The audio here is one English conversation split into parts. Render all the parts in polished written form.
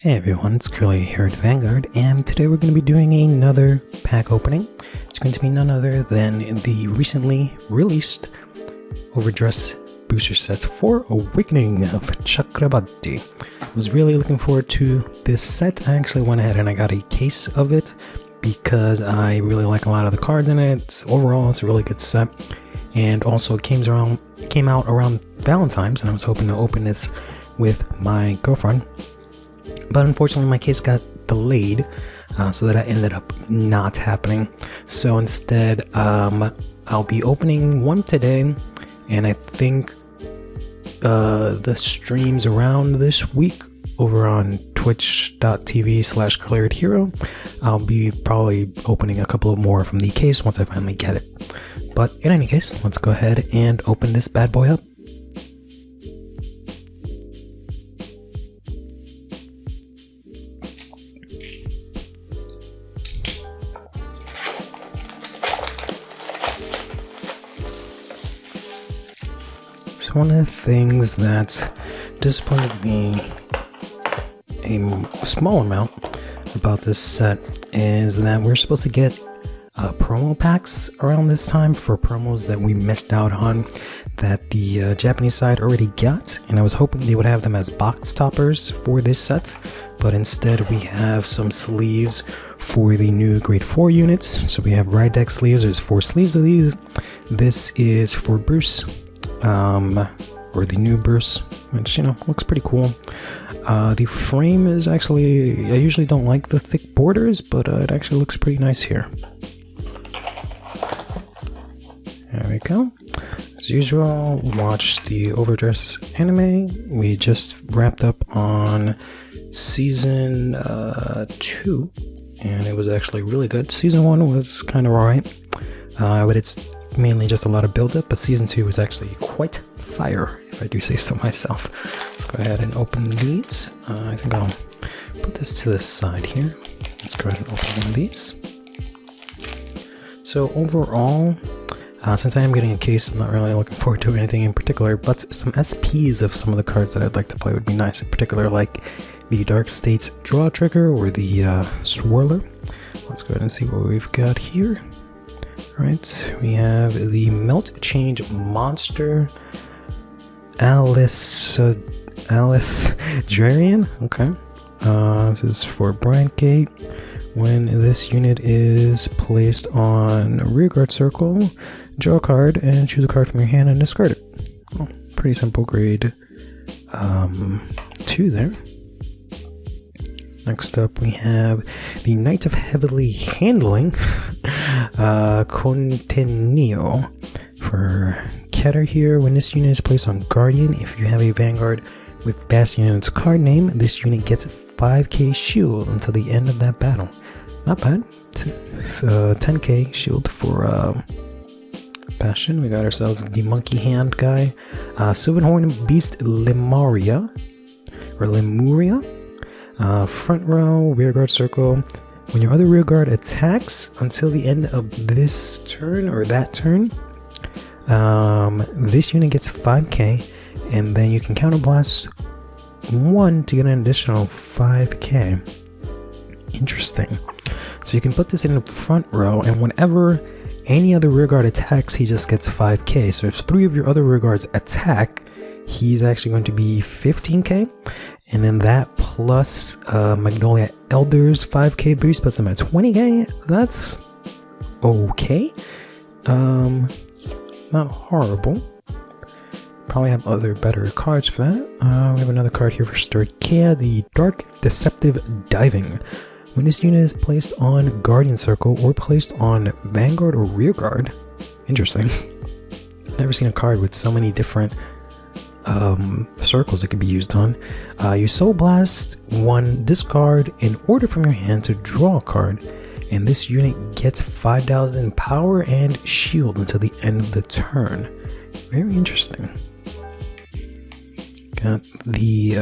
Hey everyone, it's CurlyHairedVanguard, and today we're going to be doing another pack opening. It's going to be none other than the recently released Overdress booster set for Awakening of Chakrabarthi. I was really looking forward to this set. I actually went ahead and I got a case of it because I really like a lot of the cards in it. Overall, it's a really good set. And also it came out around Valentine's, and I was hoping to open this with my girlfriend. But unfortunately my case got delayed, so that ended up not happening. So instead, I'll be opening one today, and I think the streams around this week over on twitch.tv/CurlyHairedHero, I'll be probably opening a couple of more from the case once I finally get it. But in any case, let's go ahead and open this bad boy up. So one of the things that disappointed me a small amount about this set is that we're supposed to get promo packs around this time for promos that we missed out on that the Japanese side already got, and I was hoping they would have them as box toppers for this set, but instead we have some sleeves for the new grade 4 units. So we have ride deck sleeves. There's 4 sleeves of these. This is for Bruce, or the new Bruce, which, you know, looks pretty cool. The frame is actually, I usually don't like the thick borders, but it actually looks pretty nice here. There we go. As usual, watch the Overdress anime. We just wrapped up on season 2, and it was actually really good. Season 1 was kind of alright, but it's mainly just a lot of build-up, but season 2 was actually quite fire, if I do say so myself. Let's go ahead and open these. I think I'll put this to the side here. Let's go ahead and open one of these. So overall, since I am getting a case, I'm not really looking forward to anything in particular, but some SPs of some of the cards that I'd like to play would be nice. In particular, like the Dark States Draw Trigger or the Swirler. Let's go ahead and see what we've got here. Alright, we have the Melt Change Monster Alice Drarian. Okay. This is for Brightgate. When this unit is placed on a rearguard circle, draw a card and choose a card from your hand and discard it. Oh, pretty simple grade 2 there. Next up we have the Knight of Heavily Handling, Continuo. For Keter here, when this unit is placed on Guardian, if you have a Vanguard with Bastion in its card name, this unit gets 5k shield until the end of that battle. Not bad. 10k shield for Bastion. We got ourselves the Monkey Hand guy. Sylvanhorn Beast Lemuria. Front row, rearguard circle. When your other rearguard attacks until the end of this turn or that turn, this unit gets 5k, and then you can counterblast 1 to get an additional 5k. Interesting. So you can put this in the front row, and whenever any other rearguard attacks, he just gets 5k. So if 3 of your other rearguards attack, he's actually going to be 15k, and then that plus Magnolia Elder's 5k boost puts him at 20k. That's okay. Not horrible. Probably have other better cards for that. We have another card here for Storkea, the Dark Deceptive Diving. When this unit is placed on Guardian Circle or placed on Vanguard or Rearguard. Interesting. Never seen a card with so many different circles it could be used on. You Soul Blast 1 discard an order from your hand to draw a card, and this unit gets 5,000 power and shield until the end of the turn. Very interesting. Got the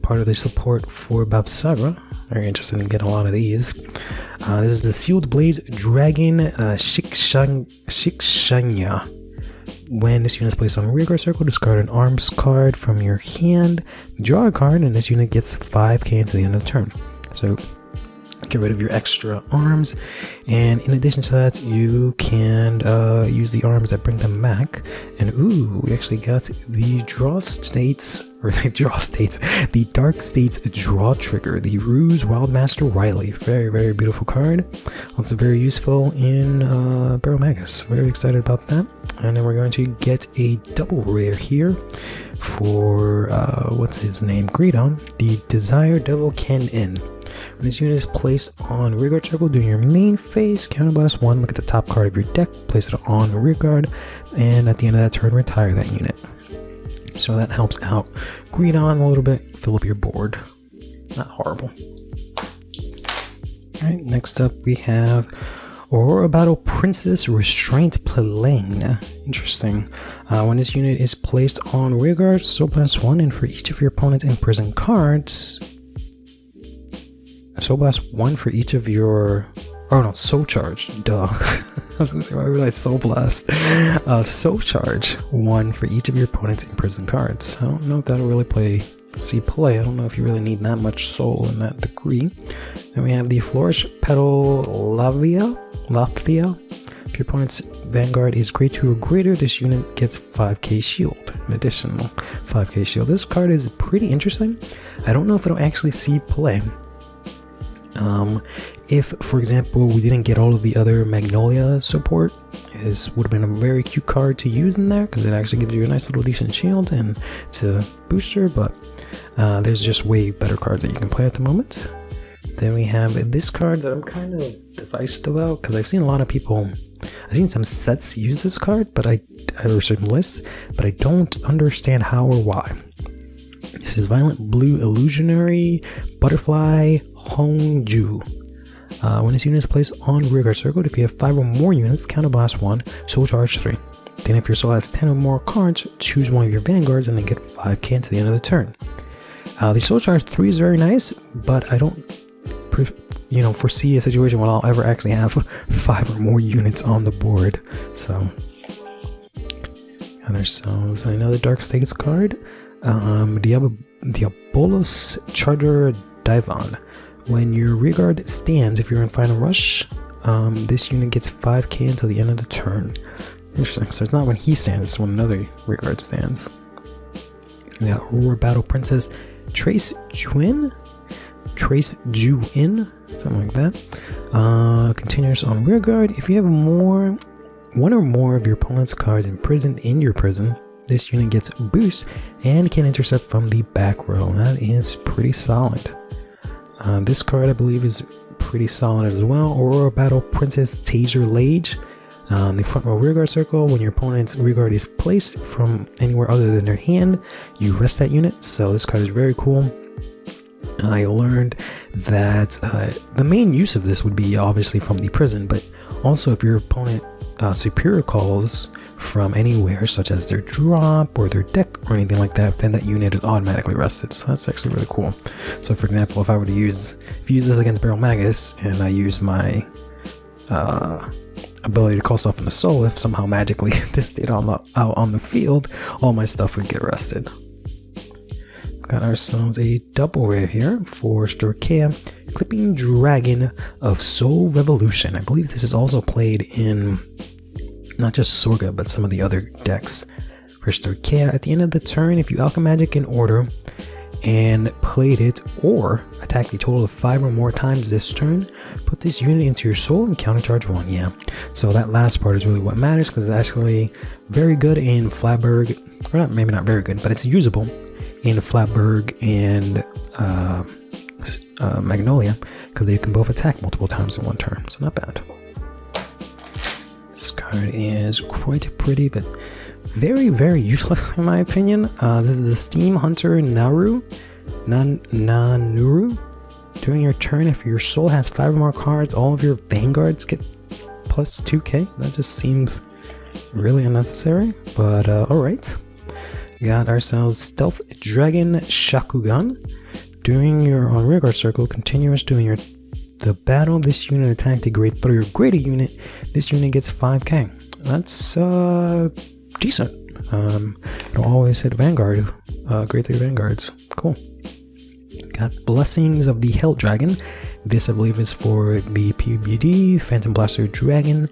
part of the support for Babsaga. Very interested in getting a lot of these. This is the Sealed Blaze Dragon Shikshanya. when this unit is placed on a rearguard circle, discard an arms card from your hand, draw a card, and this unit gets 5k until the end of the turn. So get rid of your extra arms, and in addition to that, you can use the arms that bring them back. And ooh, we actually got the the Dark States draw trigger, the Ruse Wildmaster Riley. Very beautiful card. Also very useful in Barrel Magus. Very excited about that. And then we're going to get a double rare here for what's his name, Greedon, the Desire Devil Ken In. When this unit is placed on rearguard circle during your main phase, counterblast 1, look at the top card of your deck, place it on rearguard, and at the end of that turn, retire that unit. So that helps out Greedon a little bit, fill up your board. Not horrible. Alright, next up we have Aurora Battle Princess Restraint Plane. Interesting. When this unit is placed on rearguard, Soul Blast 1, and for each of your opponent's imprisoned cards, Soul Blast 1 for each of your... Oh no, Soul Charge. Duh. I was gonna say, why would I Soul Blast? Soul Charge 1 for each of your opponent's imprisoned cards. I don't know if that'll really see play. I don't know if you really need that much soul in that degree. Then we have the Flourish Petal Lathia. If your opponent's Vanguard is grade 2 or greater, this unit gets 5k shield. An additional 5k shield. This card is pretty interesting. I don't know if it'll actually see play. If, for example, we didn't get all of the other Magnolia support, this would have been a very cute card to use in there because it actually gives you a nice little decent shield and it's a booster, but there's just way better cards that you can play at the moment. Then we have this card that I'm kind of divisive about because I've seen a lot of people, I've seen some sets use this card, but or certain lists, but I don't understand how or why. This is Violent Blue Illusionary Butterfly Hongju. When this unit is placed on rearguard circle, if you have 5 or more units, counterblast 1, Soul Charge 3. Then if your soul has 10 or more cards, choose one of your vanguards and then get 5k until the end of the turn. The Soul Charge 3 is very nice, but I don't foresee a situation where I'll ever actually have 5 or more units on the board. So, got ourselves another Dark States card. Diabolos Charger Divan. When your rearguard stands, if you're in Final Rush, this unit gets 5k until the end of the turn. Interesting. So it's not when he stands, it's when another rearguard stands. We got Aurora Battle Princess Trace Juin, something like that. Continues on rearguard. If you have one or more of your opponent's cards imprisoned in your prison, this unit gets boost and can intercept from the back row. That is pretty solid. This card I believe is pretty solid as well. Aurora Battle Princess Taser Lage. The front row rearguard circle, when your opponent's rearguard is placed from anywhere other than their hand, you rest that unit. So this card is very cool. I learned that the main use of this would be obviously from the prison, but also if your opponent superior calls from anywhere, such as their drop or their deck or anything like that, then that unit is automatically rested. So that's actually really cool. So for example, if I were to use this against Barrel Magus and I use my ability to call stuff in the soul, if somehow magically this stayed out on the field, all my stuff would get rested. Got ourselves a double rare here for Storkea, Clipping Dragon of Soul Revolution. I believe this is also played in not just Sorga, but some of the other decks. For Storkea, at the end of the turn, if you Alchemagic in order and played it or attacked a total of 5 or more times this turn, put this unit into your soul and countercharge 1. Yeah, so that last part is really what matters because it's actually very good in Flatberg, or not, maybe not very good, but it's usable in Flatberg and Magnolia because they can both attack multiple times in one turn, so not bad. This card is quite pretty, but very useless in my opinion. This is the Steam Hunter Nanuru. During your turn, if your soul has 5 or more cards, all of your vanguards get plus 2k. That just seems really unnecessary, but alright. Got ourselves Stealth Dragon Shakugan. During your on rearguard circle, continuous during the battle, this unit attacked a grade 3 or greater unit. This unit gets 5k. That's decent. It'll always hit Vanguard, grade 3 Vanguards. Cool. Got Blessings of the Hell Dragon. This, I believe, is for the PBD Phantom Blaster Dragon.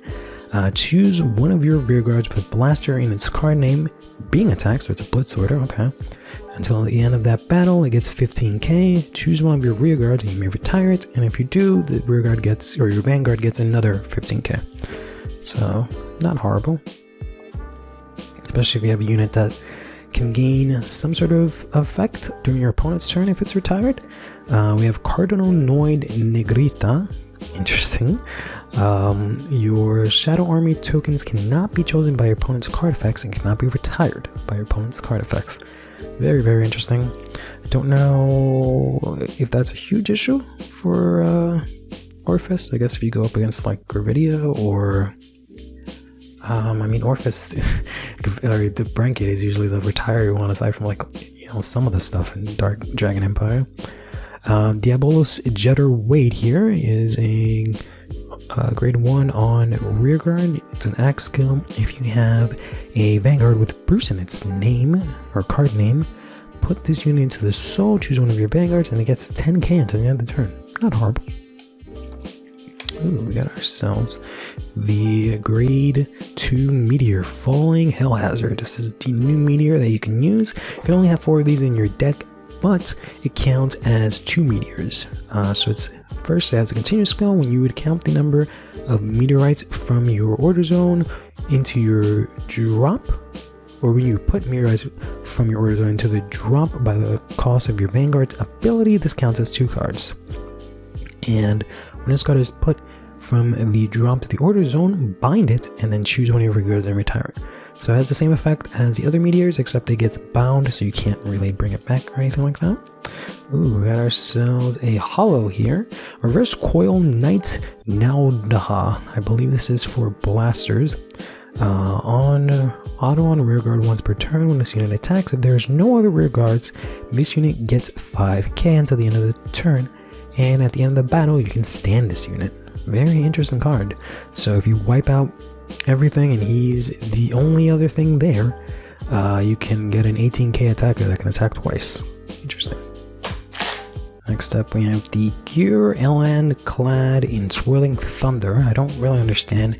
Choose one of your rear guards with Blaster in its card name being attacked, so it's a Blitz order, okay. Until the end of that battle, it gets 15k. Choose one of your rear guards and you may retire it, and if you do, the rear guard gets, or your Vanguard gets another 15k. So, not horrible. Especially if you have a unit that can gain some sort of effect during your opponent's turn if it's retired. We have Cardinal Negrita. Interesting. Your Shadow Army tokens cannot be chosen by your opponent's card effects and cannot be retired by your opponent's card effects. Very, very interesting. I don't know if that's a huge issue for Orphis. I guess if you go up against like Gravida or I mean Orphis, or the Brancade is usually the retire one aside from like, you know, some of the stuff in Dark Dragon Empire. Diabolos Jetter Wade here is a grade 1 on rearguard. It's an axe skill. If you have a Vanguard with Bruce in its name or card name, put this unit into the soul, choose one of your Vanguards, and it gets 10k until the end of the turn. Not horrible. Ooh, we got ourselves the grade 2 Meteor Falling Hell Hazard. This is the new meteor that you can use. You can only have 4 of these in your deck, but it counts as 2 meteors. So it's first, it has a continuous spell. When you would count the number of meteorites from your order zone into your drop, or when you put meteorites from your order zone into the drop by the cost of your Vanguard's ability, this counts as 2 cards. And when this card is put from the drop to the order zone, bind it and then choose one of your guards and retire it. So it has the same effect as the other meteors, except it gets bound, so you can't really bring it back or anything like that. Ooh, we got ourselves a Hollow here. Reverse Coil Knight Naudaha. I believe this is for blasters. On auto on rearguard once per turn when this unit attacks. If there's no other rear guards, this unit gets 5k until the end of the turn. And at the end of the battle, you can stand this unit. Very interesting card. So if you wipe out everything and he's the only other thing there, you can get an 18k attacker that can attack twice. Interesting. Next up we have the Gear Elan clad in Swirling Thunder. I don't really understand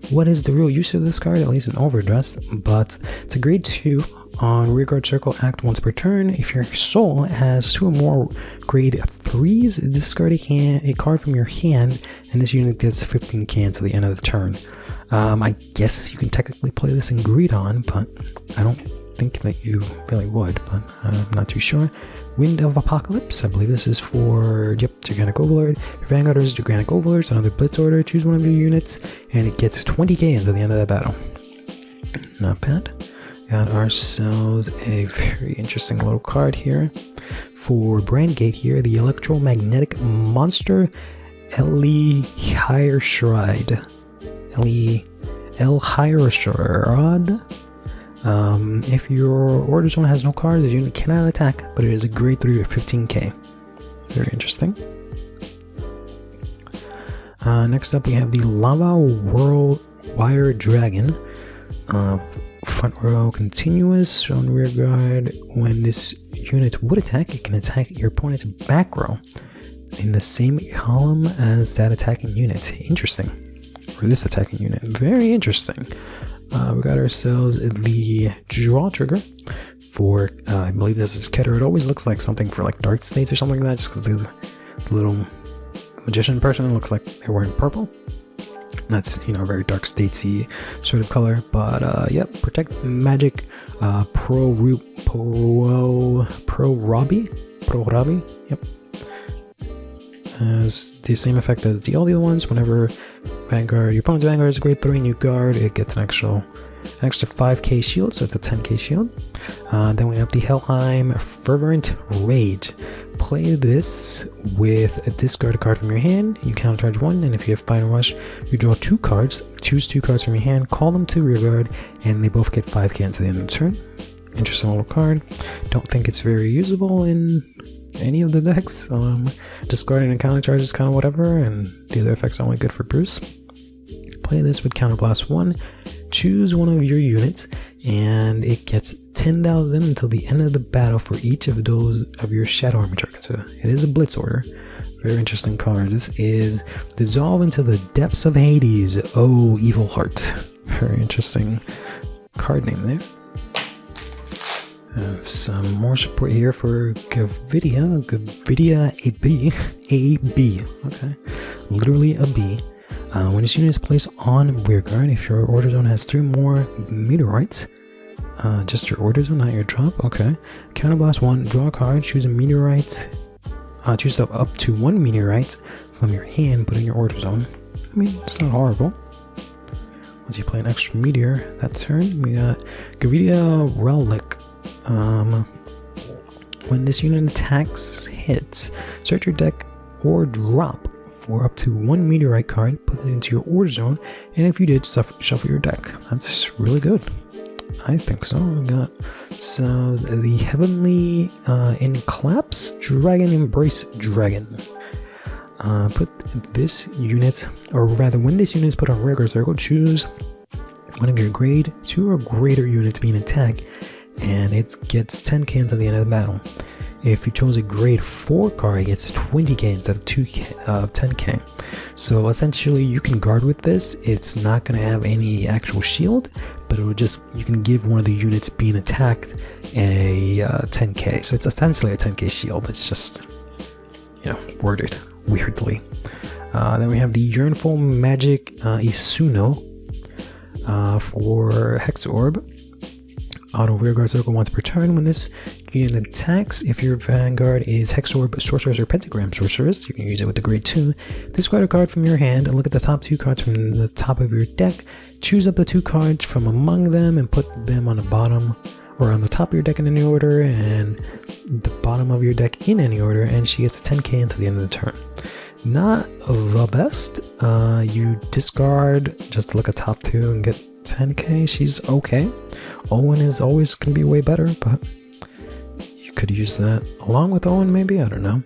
what is the real use of this card, at least in Overdress, but it's a grade 2 on rearguard circle, act once per turn. If your soul has 2 or more grade 3s, discard a card from your hand, and this unit gets 15k until the end of the turn. I guess you can technically play this in Greedon, but I don't think that you really would, but I'm not too sure. Wind of Apocalypse, I believe this is for, Gigantic Overlord. Your Vanguard is Gigantic Overlord, another Blitz order, choose one of your units, and it gets 20k until the end of that battle. Not bad. Got ourselves a very interesting little card here for Brandgate here, the Electromagnetic Monster Hellheim. If your order zone has no cards, the unit cannot attack, but it is a grade 3 with 15k. Very interesting. Next up we have the Lava Whirl Wire Dragon. Front row continuous on rear guard. When this unit would attack, it can attack your opponent's back row in the same column as that attacking unit. Interesting. Or this attacking unit. Very interesting. We got ourselves the Draw Trigger for, I believe this is Keter. It always looks like something for like Dark States or something like that, just because the little magician person looks like they're wearing purple. That's, you know, a very Dark Statesy sort of color, but yep, Protect Magic, Pro Robbie, yep. Has the same effect as all the other ones. Whenever Vanguard, your opponent's Vanguard is a grade 3 and you guard, it gets an extra 5k shield, so it's a 10k shield. Then we have the Hellheim Fervent Rage. Play this with a discard a card from your hand, you countercharge 1, and if you have Final Rush, you draw 2 cards, choose 2 cards from your hand, call them to rearguard, and they both get 5k until the end of the turn. Interesting little card. Don't think it's very usable in any of the decks. Discarding and countercharge is kind of whatever, and the other effects are only good for Bruce. Play this with Counterblast 1, choose one of your units, and it gets 10,000 until the end of the battle for each of those of your Shadow Army targets. So it is a blitz order. Very interesting card. This is Dissolve into the Depths of Hades. Oh, Evil Heart. Very interesting card name there. Some more support here for Gravida AB. Okay, literally a B. When this unit is placed on rearguard, if your order zone has 3 more meteorites, just your order zone, not your drop. Okay, counterblast 1, draw a card, choose a meteorite, choose up to 1 meteorite from your hand, put in your order zone. I mean, it's not horrible. Once you play an extra meteor that turn, we got Gravida Relic. When this unit attacks, hits, search your deck or drop for up to 1 meteorite card, put it into your order zone, and if you did, shuffle your deck. That's really good. I think so. We got the Heavenly Enclaps Dragon Embrace Dragon. Put this unit, or rather, when this unit is put on rearguard circle, choose one of your grade 2 or greater units being attacked, and it gets 10k until the end of the battle. If you chose a grade 4 card, it gets 20k instead of 10k. So essentially, you can guard with this. It's not going to have any actual shield, but it will just, you can give one of the units being attacked a 10k. So it's essentially a 10k shield. It's just, you know, worded weirdly. Then we have the Yearnful Magic Isuno for Hex Orb. Auto rearguard circle once per turn. When this unit attacks, if your Vanguard is Hex Orb, Sorceress, or Pentagram Sorceress, you can use it with the grade 2. Discard a card from your hand and look at the top 2 cards from the top of your deck. Choose up the 2 cards from among them and put them on the bottom or on the top of your deck in any order, and the bottom of your deck in any order, and she gets 10k until the end of the turn. Not the best. You discard just to look at top 2 and get 10k. She's okay. Owen is always can be way better, but you could use that along with Owen, maybe. I don't know.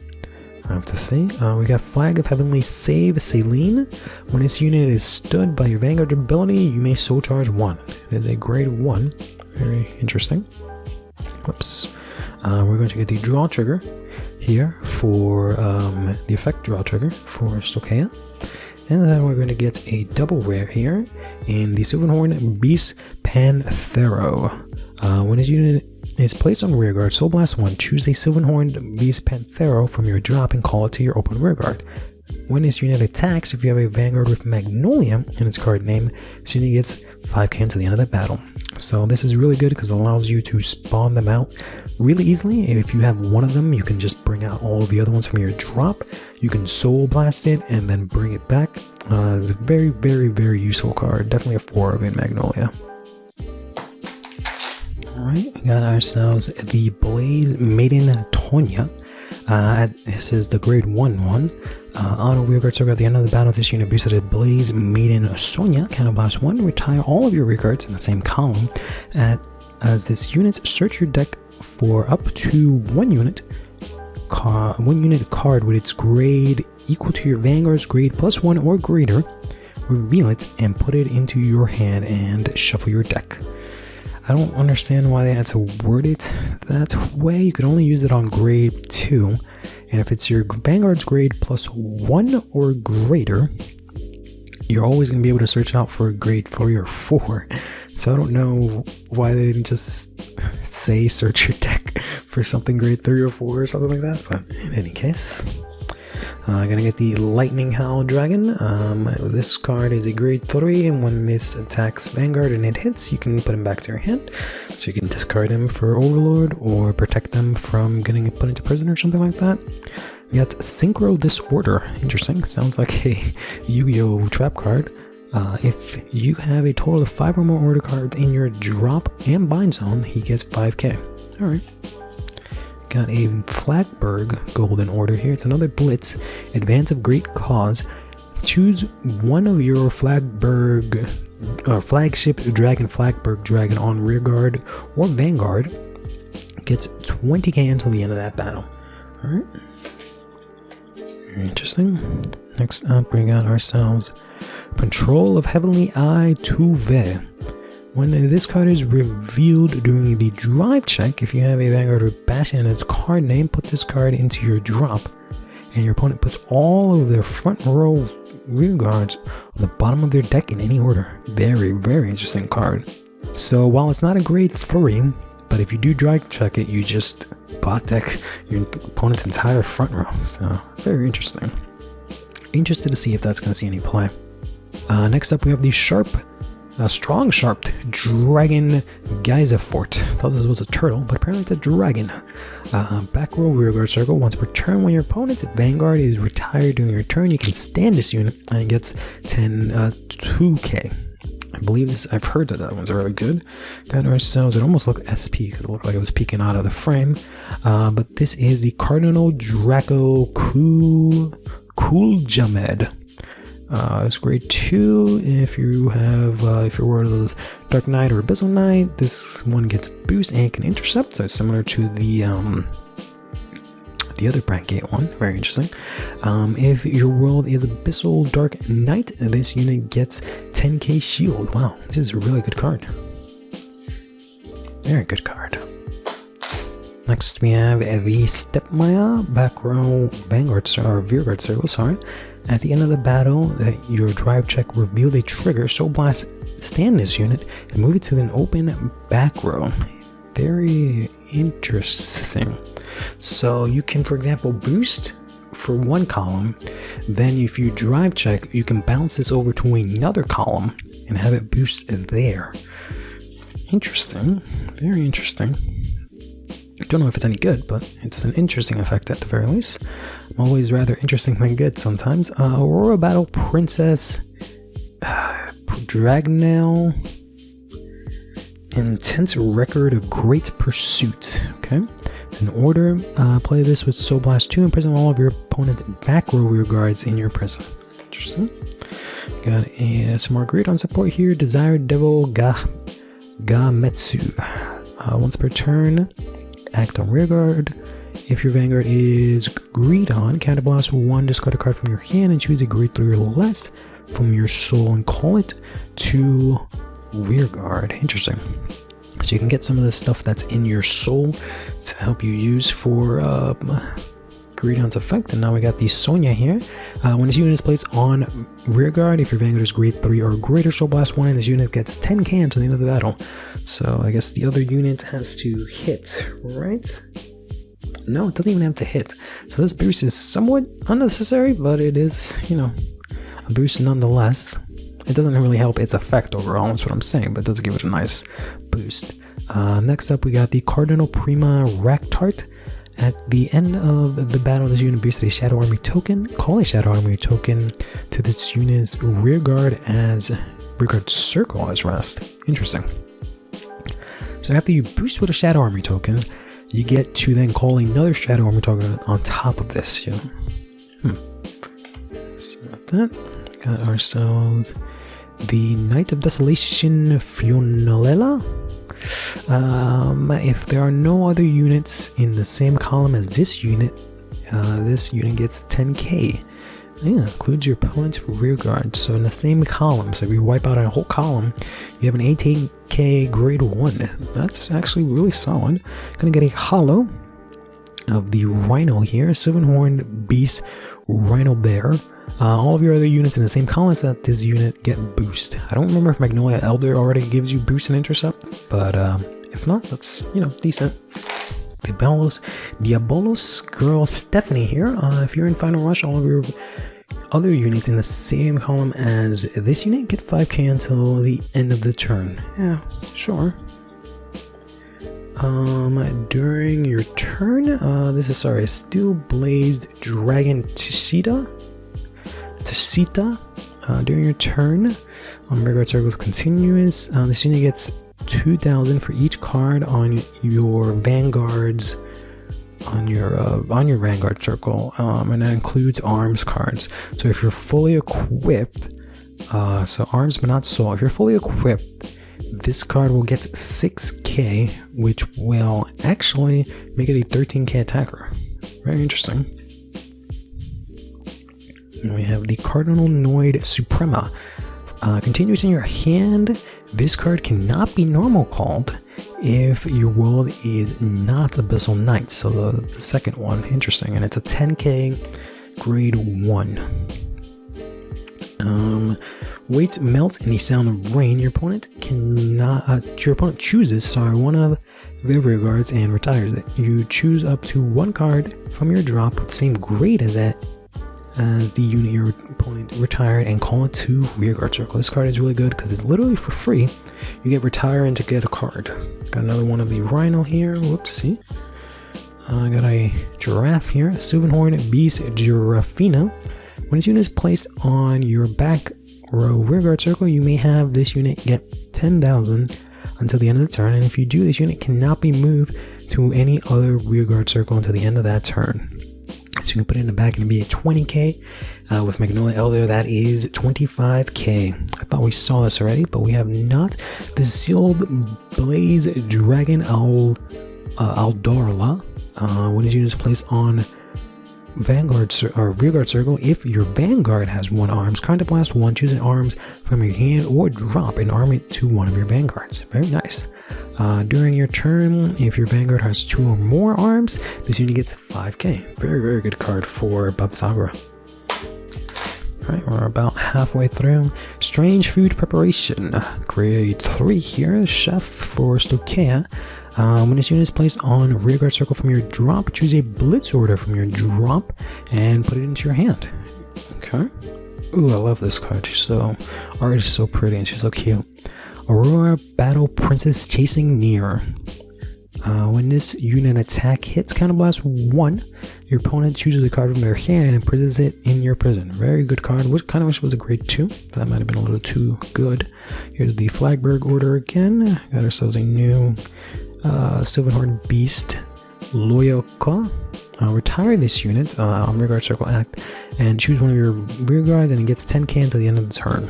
I have to see. We got Flag of Heavenly Save Celine. When this unit is stood by your Vanguard ability, you may soul charge 1. It is a grade 1. Very interesting. Whoops. We're going to get the draw trigger here for the effect draw trigger for Stochea. And then we're going to get a double rare here in the Silverhorn Beast Panthero. When this unit is placed on rearguard, Soul Blast 1, choose a Silverhorn Beast Panthero from your drop and call it to your open rearguard. When this unit attacks, if you have a Vanguard with Magnolia in its card name, this unit gets 5k until the end of that battle. So this is really good because it allows you to spawn them out really easily. If you have one of them, you can just bring out all of the other ones from your drop. You can Soul Blast it and then bring it back. It's a very, very, very useful card. Definitely a 4 in Magnolia. Alright, we got ourselves the Blaze Maiden Tonya. This is the grade 1/1. Auto rearguard circle at the end of the battle. This unit boosted Blaze Maiden Sonya. Counterblast 1. Retire all of your rearguards in the same column. As this unit, search your deck for up to 1 unit card with its grade equal to your Vanguard's grade +1 or greater. Reveal it and put it into your hand and shuffle your deck. I don't understand why they had to word it that way. You can only use it on grade 2, and if it's your Vanguard's grade +1 or greater, you're always going to be able to search out for a grade 3 or 4. So I don't know why they didn't just say search your deck for something grade 3 or 4 or something like that, but in any case. Gonna get the Lightning Howl Dragon. This card is a grade 3, and when this attacks Vanguard and it hits, you can put him back to your hand. So you can discard him for Overlord or protect them from getting put into prison or something like that. We got Synchro Disorder. Interesting. Sounds like a Yu-Gi-Oh! Trap card. If you have a total of 5 or more order cards in your drop and bind zone, he gets 5k. Alright. Got a Flagberg Golden Order here. It's another Blitz. Advance of Great Cause. Choose one of your Flagship Dragon Flagberg Dragon on rearguard or Vanguard. Gets 20k until the end of that battle. Alright. Very interesting. Next up, we got ourselves Control of Heavenly Eye Tuve. When this card is revealed during the drive check, if you have a Vanguard with Bastion and its card name, put this card into your drop, and your opponent puts all of their front row rear guards on the bottom of their deck in any order. Very, very interesting card. So while it's not a grade 3, but if you do drive check it, you just bot deck your opponent's entire front row. So very interesting. Interested to see if that's going to see any play. Next up, we have the strong sharp dragon Geyser Fort. Thought this was a turtle, but apparently it's a dragon. Back row rearguard circle. Once per turn, when your opponent's Vanguard is retired during your turn, you can stand this unit and it gets 2k. I believe this. I've heard that one's really good. Got ourselves. It almost looked SP because it looked like it was peeking out of the frame. But this is the Cardinal Draco Cool Jamed. It's grade 2. If you have, if you're one of those Dark Knight or Abyssal Knight, this one gets boost and can intercept. So it's similar to the other Brand Gate one. Very interesting. If your world is Abyssal Dark Knight, this unit gets 10k shield. Wow, this is a really good card. Very good card. Next we have the Stepmaya back row Vanguard or Rearguard circle. Sorry. At the end of the battle, your drive check reveal a trigger. Soul Blast, stand this unit and move it to an open back row. Very interesting. So you can, for example, boost for one column. Then if you drive check, you can bounce this over to another column and have it boost there. Interesting. Very interesting. I don't know if it's any good, but it's an interesting effect at the very least. I'm always rather interesting than good sometimes. Aurora Battle Princess Dragnel Intense Record of Great Pursuit. Okay, it's an order. Play this with Soul Blast 2 and prison all of your opponent's back row rear guards in your prison. Interesting. Got some more great on support here. Desired Devil Gametsu. Once per turn, act on rearguard. If your Vanguard is grade on, counterblast 1, discard a card from your hand and choose a grade 3 or less from your soul and call it to rearguard. Interesting. So you can get some of the stuff that's in your soul to help you use for grade on's effect. And now we got the Sonya here. When this unit is placed on rearguard, if your Vanguard is grade 3 or greater, Soul Blast 1, and this unit gets 10k until the end of the battle. So I guess the other unit has to hit, right? No, it doesn't even have to hit. So this boost is somewhat unnecessary, but it is, you know, a boost nonetheless. It doesn't really help its effect overall, that's what I'm saying, but it does give it a nice boost. Next up, we got the Cardinal Prima Raktart. At the end of the battle, this unit boosted a Shadow Army token. Call a Shadow Army token to this unit's rearguard circle as rest. Interesting. So after you boost with a Shadow Army token, you get to then call another Shadow Army token on top of this. Yeah. So like that, got ourselves the Knight of Desolation Fionalella. If there are no other units in the same column as this unit gets 10k. Yeah, includes your opponent's rear guard. So in the same column, so if you wipe out a whole column, you have an 18k grade 1. That's actually really solid. Gonna get a hollow of the Rhino here, Silverhorn Beast Rhino Bear. All of your other units in the same column that this unit get boost. I don't remember if Magnolia Elder already gives you boost and intercept, but if not, that's, you know, decent. Diabolos Girl Stephanie here. If you're in Final Rush, all of your other units in the same column as this unit get 5k until the end of the turn. Yeah, sure. During your turn, this is Steel Blazed Dragon Tashita. During your turn, rearguard circle is continuous. This unit gets 2,000 for each card on your Vanguards, on your Vanguard circle, and that includes arms cards. So if you're fully equipped, so arms but not soul. If you're fully equipped, this card will get 6k, which will actually make it a 13k attacker. Very interesting. And we have the Cardinal Noid Suprema. Continues in your hand, This card cannot be normal called if your world is not Abyssal Knight. So the second one, interesting, and it's a 10k grade 1. Weights melt in the sound of rain. Your opponent chooses one of their rear guards and retires it. You choose up to one card from your drop with the same grade as the unit your opponent retired and call it to rearguard circle. This card is really good because it's literally for free. You get retire and to get a card. Got another one of the Rhino here. Whoopsie. I got a Giraffe here. Sylvanhorn Beast Giraffina. When this unit is placed on your back row rearguard circle, you may have this unit get 10,000 until the end of the turn, and if you do, this unit cannot be moved to any other rearguard circle until the end of that turn. So you can put it in the back and it'd be a 20k. With Magnolia Elder, that is 25k. I thought we saw this already, but we have not. The Sealed Blaze Dragon Aldorla. When this unit is placed on Vanguard or rearguard circle, if your Vanguard has 1 arms, counterblast 1, choose an arms from your hand or drop and arm it to one of your Vanguards. Very nice. During your turn, if your Vanguard has 2 or more arms, this unit gets 5k. Very, very good card for Babsagra. Alright, we're about halfway through. Strange Food Preparation. Grade 3 here, Chef for Stokea. When this unit is placed on rearguard circle from your drop, choose a Blitz Order from your drop and put it into your hand. Okay. Ooh, I love this card. Art is so pretty and she's so cute. Aurora Battle Princess Chasing Near. When this unit attack hits, counterblast 1, your opponent chooses a card from their hand and imprisons it in your prison. Very good card. Kind of wish it was a grade 2. That might have been a little too good. Here's the Flagberg Order again. Got ourselves a new Sylvanhorn Beast Loyoka. Retire this unit on rearguard circle act and choose one of your rear guards and it gets 10k until the end of the turn.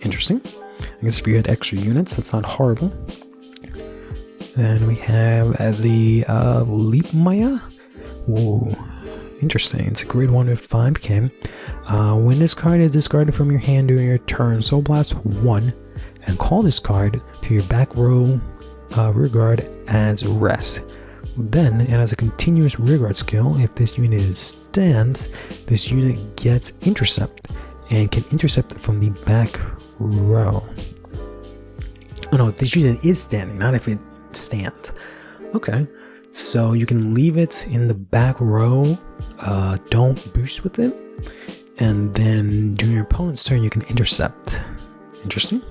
Interesting. I guess if you had extra units, that's not horrible. Then we have the Leap Maya. Whoa, interesting. It's a grade 1 with 5k. When this card is discarded from your hand during your turn, Soul Blast 1 and call this card to your back row rearguard as rest. Then, and as a continuous rearguard skill, if this unit stands, this unit gets intercept and can intercept from the back row. Oh no, if this unit is standing, not if it stands. Okay, so you can leave it in the back row, don't boost with it, and then during your opponent's turn you can intercept. Interesting.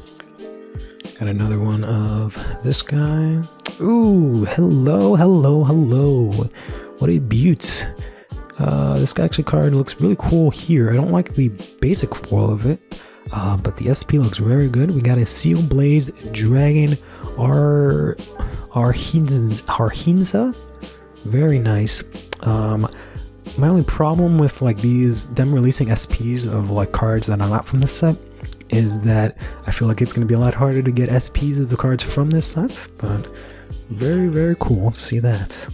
Got another one of this guy. Ooh, hello. What a beaut. This guy actually card looks really cool here. I don't like the basic foil of it, but the SP looks very good. We got a Seal Blaze Dragon Arhinza. Very nice. My only problem with like them releasing SPs of like cards that are not from this set is that I feel like it's going to be a lot harder to get SPs of the cards from this set, but very, very cool to see that.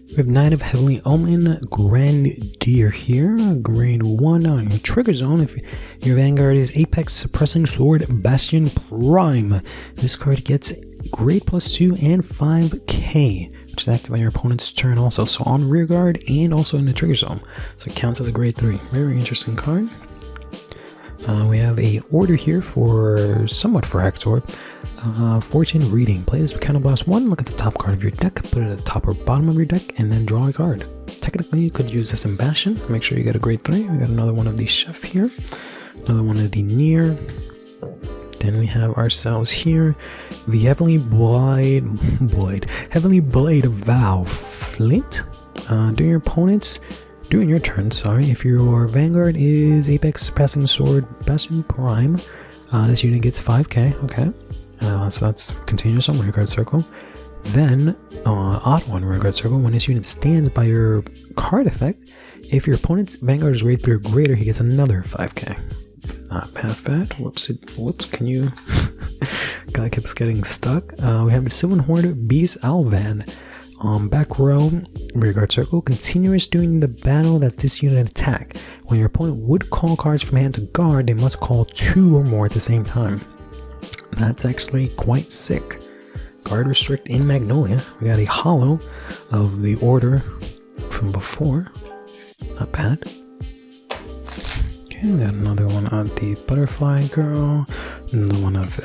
We have Knight of Heavenly Omen Grandier here, grade 1 on your trigger zone. If your Vanguard is Apex Suppressing Sword Bastion Prime, this card gets grade +2 and 5k, which is active on your opponent's turn also, so on rearguard and also in the trigger zone, so it counts as a grade 3. Very interesting card. We have a order here for somewhat for Hexorb. Fortune Reading. Play this with Counterblast 1, look at the top card of your deck, put it at the top or bottom of your deck, and then draw a card. Technically, you could use this in Bastion. Make sure you get a grade 3. We got another one of the Chef here. Another one of the Near. Then we have ourselves here the Heavenly Blade Vow Flint. During your turn, if your Vanguard is Apex Passing Sword Bastion Prime, this unit gets 5k, okay. So that's continuous on rearguard circle. Then, odd one rearguard circle, when this unit stands by your card effect, if your opponent's Vanguard is grade 3 or greater, he gets another 5k. Not half bad. Whoops, can you... Guy keeps getting stuck. We have the Sylvanhorn Beast Alvan. Back row, rearguard circle, continuous during the battle that this unit attack. When your opponent would call cards from hand to guard, they must call 2 or more at the same time. That's actually quite sick. Card restrict in Magnolia. We got a hollow of the order from before. Not bad. Okay, we got another one of the butterfly girl. Another one of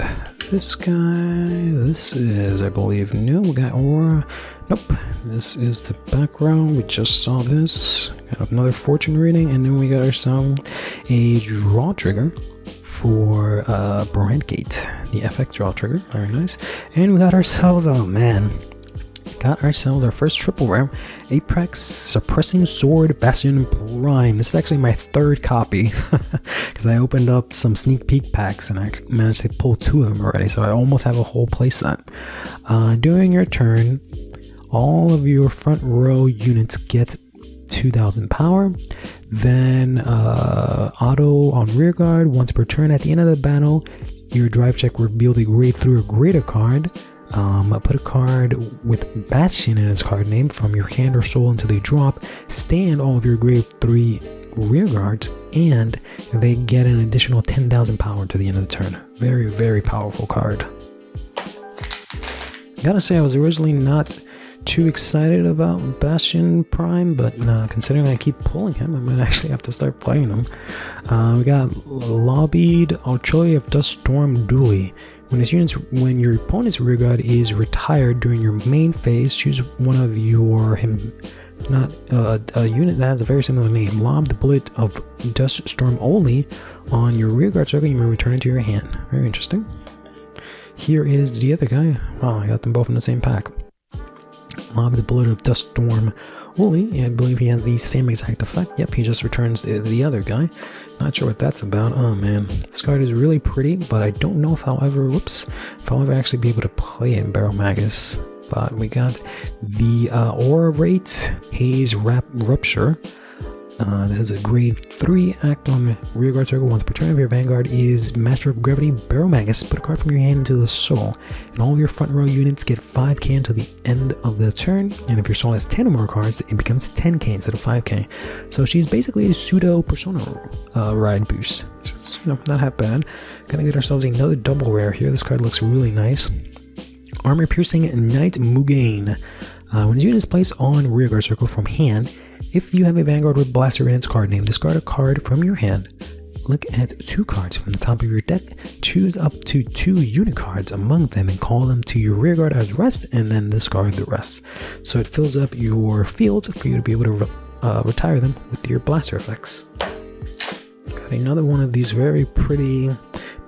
this guy. This is, I believe, new. We got aura. Nope. This is the background. We just saw this. Got another fortune reading, and then we got ourselves a draw trigger for Brandgate, the FX draw trigger. Very nice. And we got ourselves, oh man, got ourselves our first triple rare, Apex Suppressing Sword Bastion Prime. This is actually my third copy because I opened up some sneak peek packs and I managed to pull 2 of them already, so I almost have a whole playset. During your turn, all of your front row units get 2000 power. Then auto on rear guard once per turn. At the end of the battle, your drive check revealed a grade 3 or greater card. Put a card with Bastion in its card name from your hand or soul until they drop. Stand all of your grade 3 rear guards, and they get an additional 10,000 power to the end of the turn. Very, very powerful card. Gotta say, I was originally not too excited about Bastion Prime, but considering I keep pulling him, I might actually have to start playing him. We got Lobbied Archoli of Dust Storm Dooley. When your opponent's rear guard is retired during your main phase, choose one of your a unit that has a very similar name. Lob the bullet of Dust Storm only on your rear guard circle. You may return it to your hand. Very interesting. Here is the other guy. Wow, I got them both in the same pack. Lob the bullet of Dust Storm Uli. I believe he has the same exact effect. Yep, he just returns the other guy. Not sure what that's about. Oh man, this card is really pretty, but I don't know if I'll ever actually be able to play it in Barrel Magus. But we got the Aura Rate Haze Rupture. This is a grade 3, act on rear guard circle once per turn. If your Vanguard is Master of Gravity Barrel Magus, put a card from your hand into the soul, and all your front row units get 5k until the end of the turn. And if your soul has 10 or more cards, it becomes 10k instead of 5k. So she's basically a pseudo Persona ride boost. So it's, not half bad. Gonna get ourselves another double rare here. This card looks really nice. Armor Piercing Knight Mugain. When his unit is placed on rear guard circle from hand, if you have a Vanguard with Blaster in its card name, discard a card from your hand. Look at 2 cards from the top of your deck. Choose up to 2 unit cards among them and call them to your rear guard as rest, and then discard the rest. So it fills up your field for you to be able to retire them with your Blaster effects. Got another one of these very pretty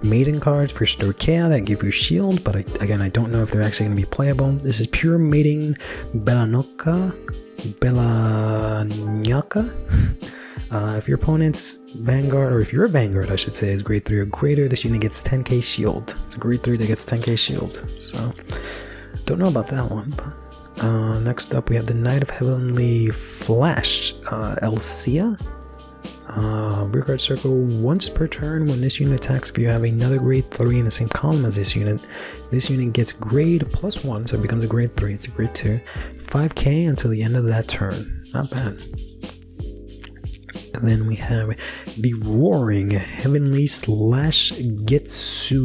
maiden cards for Storkea that give you shield, but again, I don't know if they're actually going to be playable. This is Pure Mating Belanoka. If your opponent's Vanguard, or if your Vanguard I should say, is grade 3 or greater, this unit gets 10k shield. It's a grade 3 that gets 10k shield, so don't know about that one. But next up we have the Knight of Heavenly Flash, Elsia. Rear guard circle once per turn. When this unit attacks, if you have another grade 3 in the same column as this unit gets grade +1, so it becomes a grade 3. It's a grade 2. 5k until the end of that turn. Not bad. And then we have the Roaring Heavenly Slash Getsos.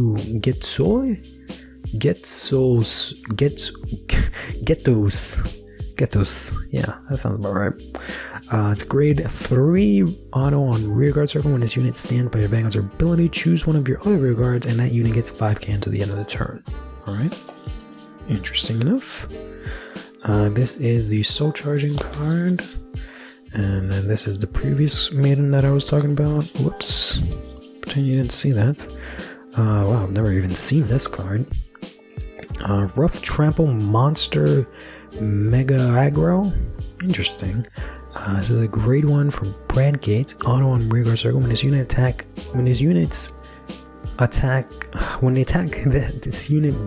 Yeah, that sounds about right. It's grade 3 auto on rear guard circle. When this unit stands by your Vanguard's ability, choose one of your other rear guards, and that unit gets 5k until the end of the turn. Alright, interesting enough. This is the soul charging card, and then this is the previous maiden that I was talking about. Whoops, pretend you didn't see that. Wow, I've never even seen this card. Rough Trample Monster Mega Aggro. Interesting. This is a grade 1 from Brandgate. Auto on rear guard circle. When this unit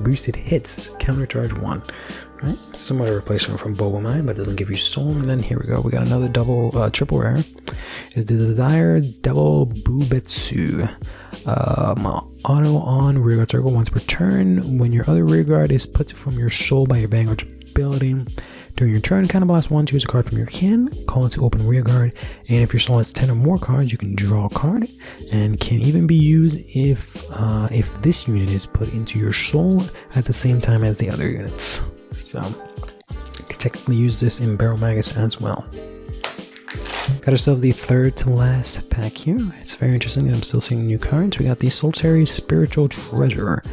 boosted hits, countercharge 1. Right? Similar replacement from Bogomai, but it doesn't give you soul. And then here we go. We got another triple rare. It's the Desire Devil Bubetsu. Auto on rear guard circle once per turn. When your other rear guard is put from your soul by your Vanguard's ability, During your turn, counterblast 1, choose a card from your hand, call it to open rearguard, and if your soul has 10 or more cards, you can draw a card, and can even be used if this unit is put into your soul at the same time as the other units. So, you can technically use this in Barrel Magus as well. Got ourselves the third to last pack here. It's very interesting that I'm still seeing new cards. We got the Solitary Spiritual Treasure.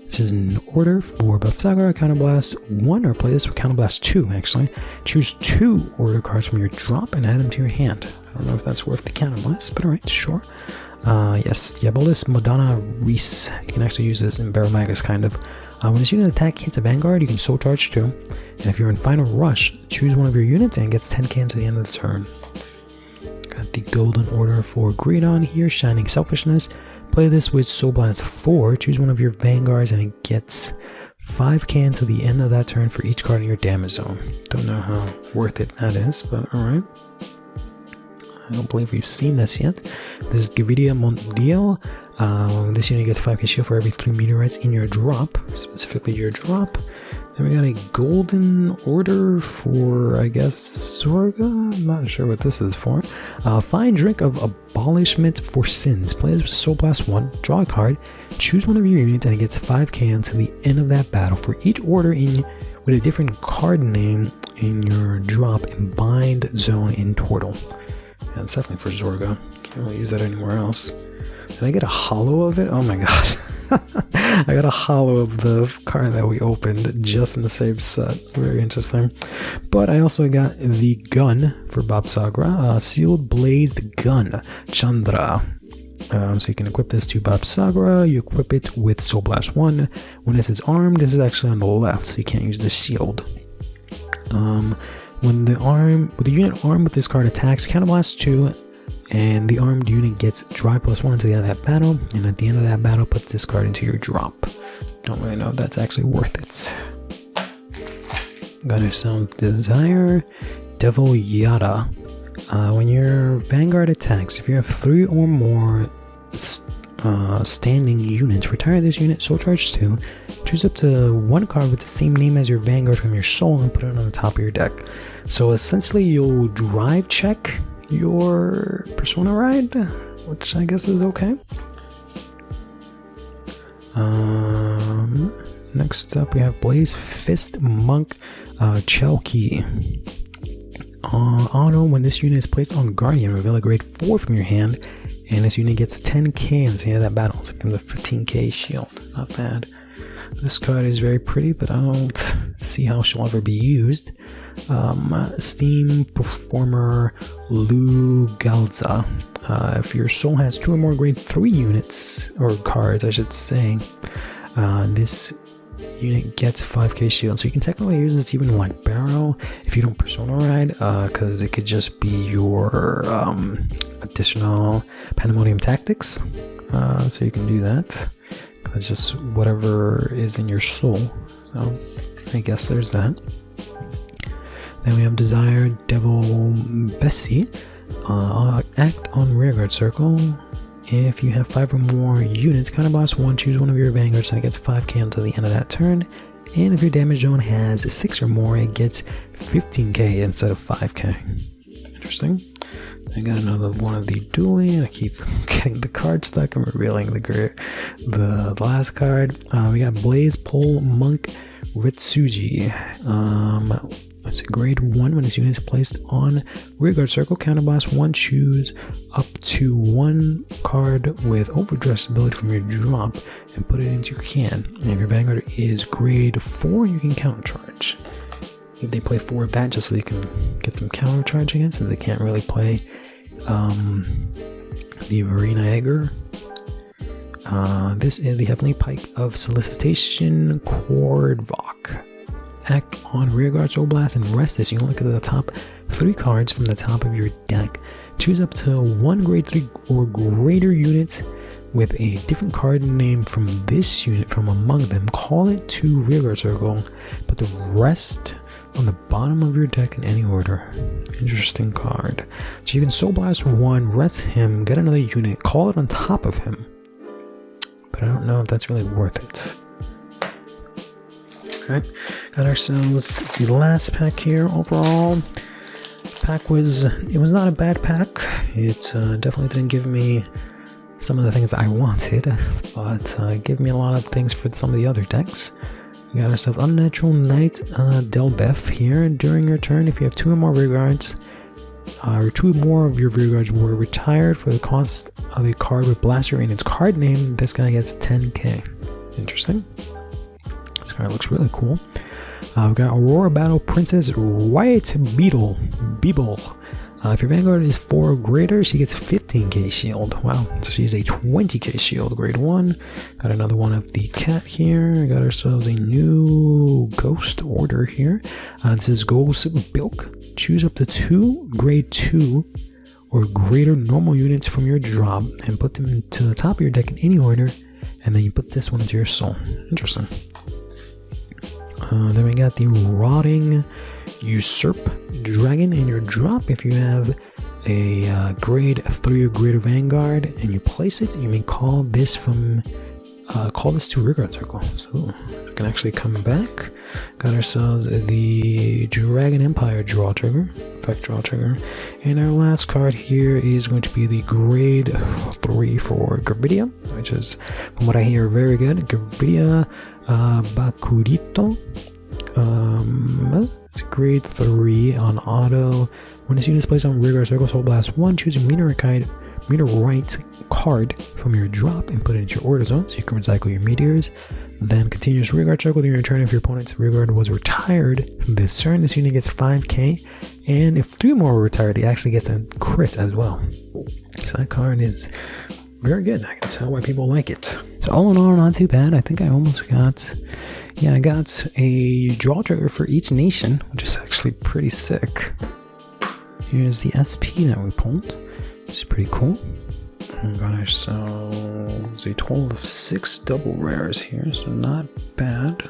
This is an order for Babsagar, Counterblast 1, or play this with Counterblast 2, actually. Choose 2 order cards from your drop and add them to your hand. I don't know if that's worth the Counterblast, but alright, sure. Yes, Diabolus Madonna Reese. You can actually use this in Barrel Magus, kind of. When this unit attack hits a Vanguard, you can Soul Charge 2. And if you're in Final Rush, choose one of your units and it gets 10k to the end of the turn. Got the Golden Order for Greedon here, Shining Selfishness. Play this with Soul Blast 4, choose one of your Vanguards and it gets 5k until the end of that turn for each card in your damage zone. Don't know how worth it that is, but alright. I don't believe we've seen this yet. This is Gravida Mondial. This unit gets 5k shield for every 3 meteorites in your drop, specifically your drop. Then we got a Golden Order for, I guess, Zorga? I'm not sure what this is for. Find Drink of Abolishment for Sins. Play this with Soul Blast 1, draw a card, choose one of your units, and it gets 5k until the end of that battle. For each order with a different card name in your drop and bind zone in Turtle. Yeah, it's definitely for Zorga. Can't really use that anywhere else. Did I get a hollow of it? Oh my god. I got a hollow of the card that we opened just in the same set. Very interesting. But I also got the gun for Babsagra, Sealed Blazed Gun, Chandra. So you can equip this to Babsagra. You equip it with Soul Blast 1. When this is armed, this is actually on the left, so you can't use the shield. When the unit armed with this card attacks, Counterblast 2, and the armed unit gets drive +1 until the end of that battle, and at the end of that battle, puts this card into your drop. Don't really know if that's actually worth it. Got ourselves Desire, Devil Yada. When your Vanguard attacks, if you have 3 or more standing units, retire this unit, Soul Charge 2, choose up to 1 card with the same name as your Vanguard from your soul and put it on the top of your deck. So essentially you'll drive check your Persona ride, which I guess is okay. Next up we have Blaze Fist Monk Chelky. Auto, when this unit is placed on Guardian, reveal a grade 4 from your hand, and this unit gets 10k until the end of that battle. So it comes with 15k shield. Not bad. This card is very pretty, but I don't see how she'll ever be used. Steam Performer Lu Galza. If your soul has 2 or more grade 3 units, or cards I should say, this unit gets 5k shield. So you can technically use this even like Barrow if you don't Persona ride, because it could just be your additional Pandemonium Tactics. So you can do that. It's just whatever is in your soul. So I guess there's that. Then we have Desire Devil Bessie. Act on Rearguard Circle. If you have 5 or more units, Counterblast 1, choose one of your Vanguards and it gets 5k until the end of that turn. And if your damage zone has 6 or more, it gets 15k instead of 5k. Interesting. I got another one of the Dueling. I keep getting the card stuck. I'm revealing the last card. We got Blaze Pole Monk Ritsuji. It's a grade 1 when this unit is placed on Rearguard Circle. Counterblast 1, choose up to 1 card with Overdress ability from your drop and put it into your hand. And if your Vanguard is grade 4, you can countercharge. If they play 4 of that just so they can get some countercharge against, since they can't really play the Marina Egger. This is the Heavenly Pike of Solicitation Kordvok. Act on Rearguard Soul Blast and rest this. You can look at the top 3 cards from the top of your deck. Choose up to 1 grade 3 or greater unit with a different card name from this unit from among them. Call it to Rearguard Circle. Put the rest on the bottom of your deck in any order. Interesting card. So you can Soul Blast 1, rest him, get another unit, call it on top of him. But I don't know if that's really worth it. Okay, got ourselves the last pack here. Overall, pack was not a bad pack. It definitely didn't give me some of the things that I wanted, but gave me a lot of things for some of the other decks. We got ourselves Unnatural Knight Delbeth here. During your turn, if you have 2 or more rearguards, or 2 more of your rearguards were retired for the cost of a card with Blaster in its card name, this guy gets 10k. Interesting. This card looks really cool. We've got Aurora Battle Princess White Beetle. If your Vanguard is 4 or greater, she gets 15k shield. Wow, so she's a 20k shield, grade 1. Got another one of the cat here. Got ourselves a new Ghost Order here. This is Ghost Bilk. Choose up to 2 grade 2 or greater normal units from your drop and put them to the top of your deck in any order, and then you put this one into your soul. Interesting. Then we got the Rotting Usurp Dragon in your drop. If you have a grade 3 or greater Vanguard and you place it, you may call this to Rearguard Circle. So we can actually come back. Got ourselves the Dragon Empire draw trigger, effect draw trigger. And our last card here is going to be the grade 3 for Gravida, which is, from what I hear, very good. Gravida Bakurito. It's grade 3 on auto. When this unit is placed on Rearguard Circle, Soul Blast 1, choose a meteorite card from your drop and put it into your order zone, so you can recycle your meteors. Then continuous Rearguard Circle during your turn. If your opponent's Rearguard was retired this turn, this unit gets 5k, and if 3 more were retired, it actually gets a crit as well. So that card is very good. I can tell why people like it. So all in all, not too bad. I think I almost got, I got a draw trigger for each nation, which is actually pretty sick. Here's the SP that we pulled, which is pretty cool. We got ourselves a total of 6 double rares here, so not bad.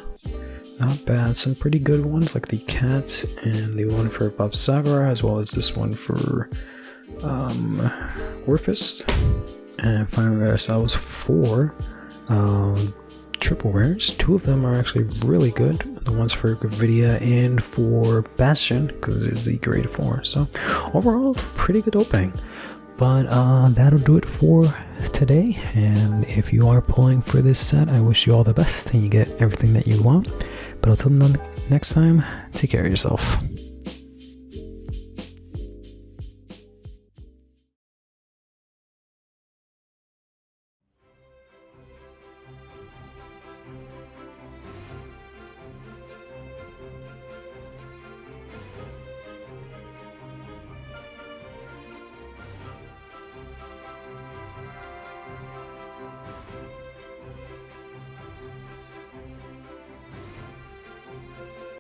Not bad. Some pretty good ones, like the cats and the one for Bob Sagara, as well as this one for Warfist. And finally we got ourselves 4 triple rares. 2 of them are actually really good. The ones for Gravida and for Bastion, because it is the grade 4. So overall, pretty good opening. But that'll do it for today. And if you are pulling for this set, I wish you all the best and you get everything that you want. But until next time, take care of yourself.